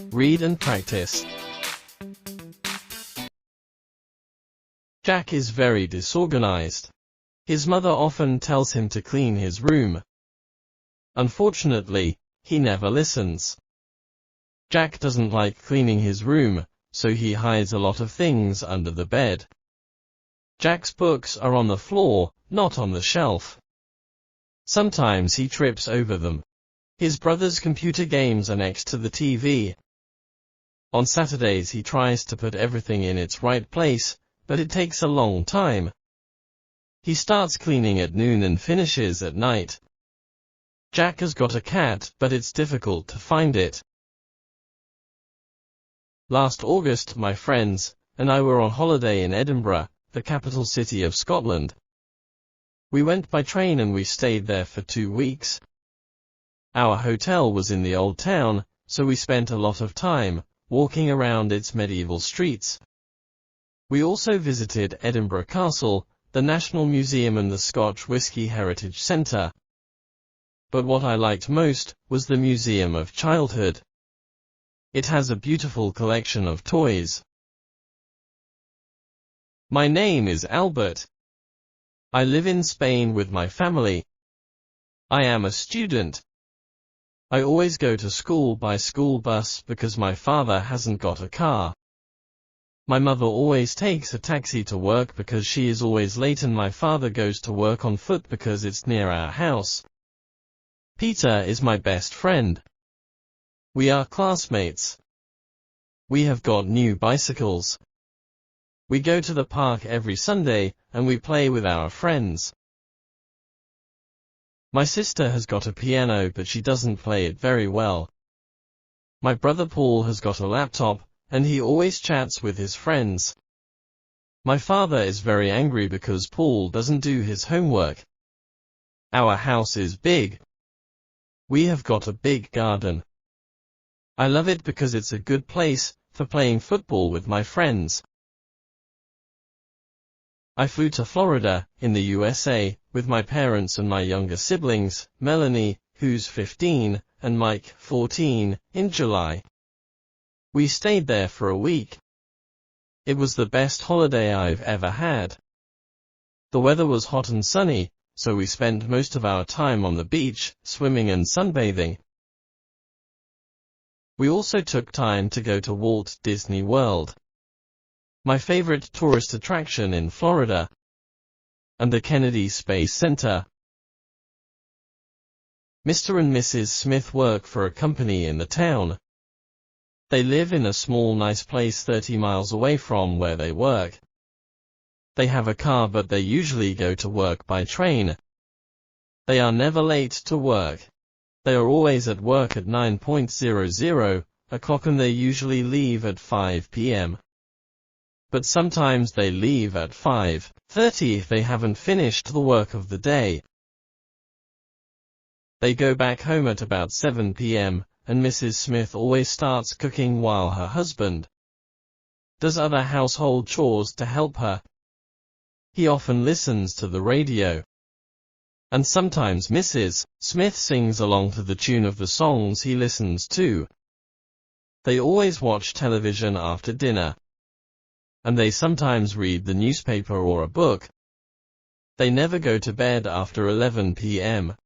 Read and practice. Jack is very disorganized. His mother often tells him to clean his room. Unfortunately, he never listens. Jack doesn't like cleaning his room, so he hides a lot of things under the bed. Jack's books are on the floor, not on the shelf. Sometimes he trips over them. His brother's computer games are next to the TV. On Saturdays he tries to put everything in its right place, but it takes a long time. He starts cleaning at noon and finishes at night. Jack has got a cat, but it's difficult to find it. Last August, my friends and I were on holiday in Edinburgh, the capital city of Scotland. We went by train and we stayed there for 2 weeks. Our hotel was in the old town, so we spent a lot of time walking around its medieval streets. We also visited Edinburgh Castle, the National Museum and the Scotch Whisky Heritage Centre. But what I liked most was the Museum of Childhood. It has a beautiful collection of toys. My name is Albert. I live in Spain with my family. I am a student. I always go to school by school bus because my father hasn't got a car. My mother always takes a taxi to work because she is always late, and my father goes to work on foot because it's near our house. Peter is my best friend. We are classmates. We have got new bicycles. We go to the park every Sunday, and we play with our friends. My sister has got a piano, but she doesn't play it very well. My brother Paul has got a laptop, and he always chats with his friends. My father is very angry because Paul doesn't do his homework. Our house is big. We have got a big garden. I love it because it's a good place for playing football with my friends. I flew to Florida, in the USA, with my parents and my younger siblings, Melanie, who's 15, and Mike, 14, in July. We stayed there for a week. It was the best holiday I've ever had. The weather was hot and sunny, so we spent most of our time on the beach, swimming and sunbathing. We also took time to go to Walt Disney World, my favorite tourist attraction in Florida, and the Kennedy Space Center. Mr. and Mrs. Smith work for a company in the town. They live in a small nice place 30 miles away from where they work. They have a car, but they usually go to work by train. They are never late to work. They are always at work at 9:00 o'clock, and they usually leave at 5 p.m. But sometimes they leave at 5:30 if they haven't finished the work of the day. They go back home at about 7 p.m., and Mrs. Smith always starts cooking while her husband does other household chores to help her. He often listens to the radio, and sometimes Mrs. Smith sings along to the tune of the songs he listens to. They always watch television after dinner, and they sometimes read the newspaper or a book. They never go to bed after 11 p.m.